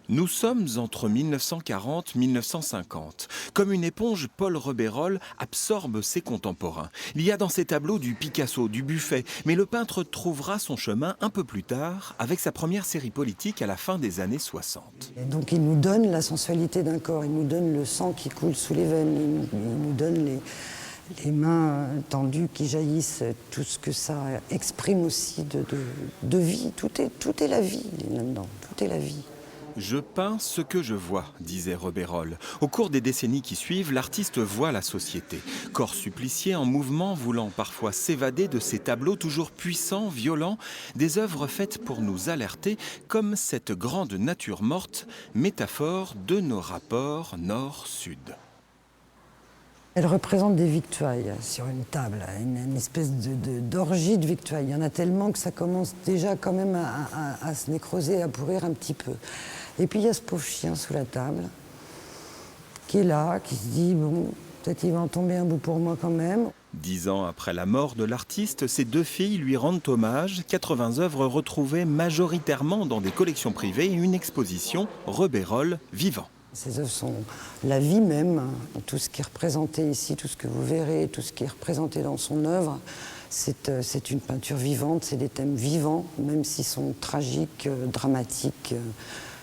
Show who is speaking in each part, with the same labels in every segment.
Speaker 1: Nous sommes entre 1940 et 1950. Comme une éponge, Paul Rebeyrolle absorbe ses contemporains. Il y a dans ses tableaux du Picasso, du Buffet, mais le peintre trouvera son chemin un peu plus tard avec sa première série politique à la fin des années 60.
Speaker 2: Et donc il nous donne la sensualité d'un corps, il nous donne le sang qui coule sous les veines, il nous donne les mains tendues qui jaillissent, tout ce que ça exprime aussi de vie. Tout est la vie là-dedans, tout est la vie.
Speaker 1: Je peins ce que je vois, disait Rebeyrolle. Au cours des décennies qui suivent, l'artiste voit la société. Corps supplicié en mouvement, voulant parfois s'évader de ces tableaux toujours puissants, violents, des œuvres faites pour nous alerter, comme cette grande nature morte, métaphore de nos rapports nord-sud.
Speaker 2: Elle représente des victuailles sur une table, une espèce d'orgie de victuailles. Il y en a tellement que ça commence déjà quand même à se nécroser, à pourrir un petit peu. Et puis il y a ce pauvre chien sous la table, qui est là, qui se dit, bon, peut-être il va en tomber un bout pour moi quand même.
Speaker 1: 10 ans après la mort de l'artiste, ses deux filles lui rendent hommage. 80 œuvres retrouvées majoritairement dans des collections privées et une exposition Rebeyrolle vivant.
Speaker 2: Ces œuvres sont la vie même, tout ce qui est représenté ici, tout ce que vous verrez, tout ce qui est représenté dans son œuvre, c'est une peinture vivante, c'est des thèmes vivants, même s'ils sont tragiques, dramatiques,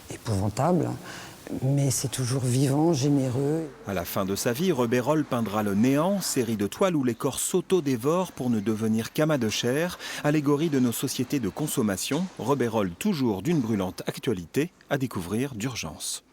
Speaker 2: épouvantables, mais c'est toujours vivant, généreux.
Speaker 1: À la fin de sa vie, Rebeyrolle peindra le néant, série de toiles où les corps s'auto-dévorent pour ne devenir qu'amas de chair, allégorie de nos sociétés de consommation. Rebeyrolle toujours d'une brûlante actualité à découvrir d'urgence.